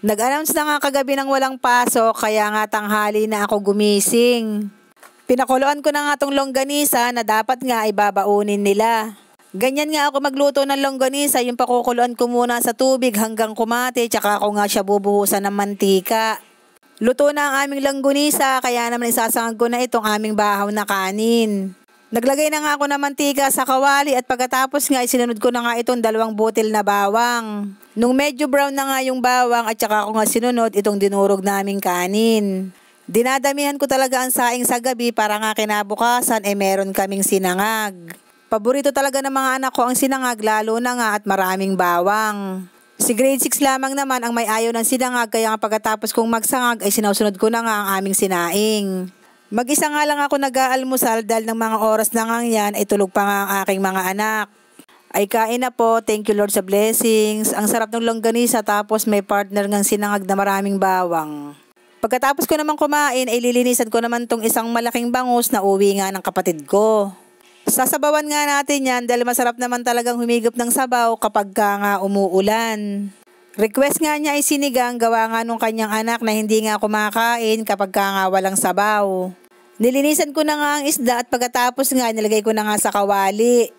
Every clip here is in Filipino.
Nag-announce na nga kagabi ng walang pasok, kaya nga tanghali na ako gumising. Pinakuluan ko na nga tong longganisa na dapat nga ay babaunin nila. Ganyan nga ako magluto ng longganisa, yung pakukuluan ko muna sa tubig hanggang kumati, tsaka ako nga siya bubuhusan ng mantika. Luto na ang aming longganisa, kaya naman isasangag ko na itong aming bahaw na kanin. Naglagay na nga ako ng mantika sa kawali at pagkatapos nga isinunod ko na nga itong 2 butil na bawang. Nung medyo brown na nga yung bawang at saka ako nga sinunod itong dinurog naming kanin. Dinadamihan ko talaga ang saing sa gabi para nga kinabukasan meron kaming sinangag. Paborito talaga ng mga anak ko ang sinangag, lalo na nga at maraming bawang. Si grade 6 lamang naman ang may ayaw ng sinangag, kaya nga pagkatapos kong magsangag ay sinusunod ko na nga ang aming sinaing. Mag-isa nga lang ako nag-aalmusal dahil ng mga oras na nga yan ay tulog pa nga ang aking mga anak. Ay kain na po, thank you Lord sa blessings. Ang sarap ng longganisa tapos may partner ngang sinangag na maraming bawang. Pagkatapos ko naman kumain ay lilinisan ko naman tong isang malaking bangus na uwi nga ng kapatid ko. Sasabawan nga natin yan dahil masarap naman talagang humigop ng sabaw kapag nga umuulan. Request nga niya ay sinigang, gawa nga nung kanyang anak na hindi nga kumakain kapag nga walang sabaw. Nilinisan ko na nga ang isda at pagkatapos nga nilagay ko na nga sa kawali.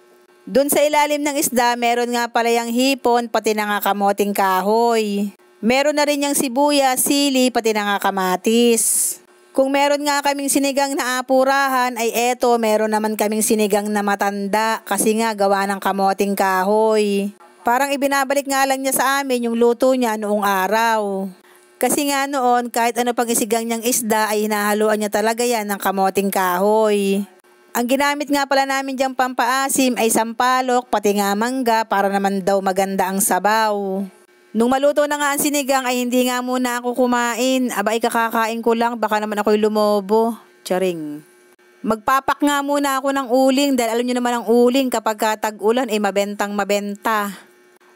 Doon sa ilalim ng isda meron nga pala yung hipon pati na nga kamoting kahoy. Meron na rin yung sibuyas, sili pati na nga kamatis. Kung meron nga kaming sinigang na apurahan ay eto meron naman kaming sinigang na matanda kasi nga gawa ng kamoting kahoy. Parang ibinabalik nga lang niya sa amin yung luto niya noong araw. Kasi nga noon, kahit ano pang isigang niyang isda ay hinahaluan niya talaga yan ng kamoting kahoy. Ang ginamit nga pala namin diyang pampaasim ay sampalok, pati nga mangga para naman daw maganda ang sabaw. Nung maluto na nga ang sinigang ay hindi nga muna ako kumain. Aba ay kakakain ko lang, baka naman ako'y lumobo. Charing. Magpapak nga muna ako ng uling dahil alam niyo naman ang uling kapag tag-ulan ay mabentang mabenta.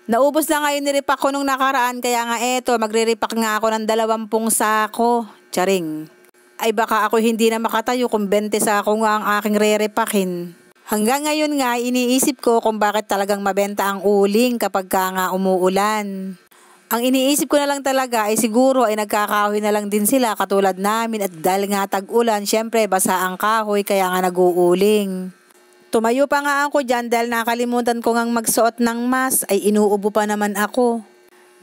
Naubos na nga yung niripak ko nung nakaraan, kaya nga eto, magre-repack nga ako ng 20 sako. Charing. Ay baka ako hindi na makatayo kung 20 sako nga ang aking re-repakin. Hanggang ngayon nga, iniisip ko kung bakit talagang mabenta ang uling kapag nga umuulan. Ang iniisip ko na lang talaga ay siguro ay nagkakahoy na lang din sila katulad namin at dahil nga tag-ulan, syempre basa ang kahoy kaya nga nag-uuling. Tumayo pa nga ako dyan dahil nakalimutan ko ngang magsuot ng mask ay inuubo pa naman ako.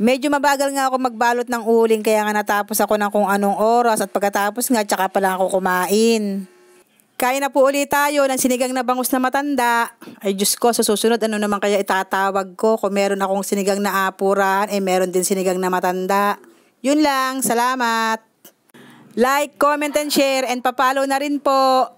Medyo mabagal nga ako magbalot ng uling kaya nga natapos ako ng kung anong oras at pagkatapos nga tsaka pala ako kumain. Kain na po ulit tayo ng sinigang na bangus na matanda. Ay Diyos ko, sa susunod ano naman kaya itatawag ko kung meron akong sinigang na apuran meron din sinigang na matanda. Yun lang, salamat. Like, comment and share and papalo na rin po.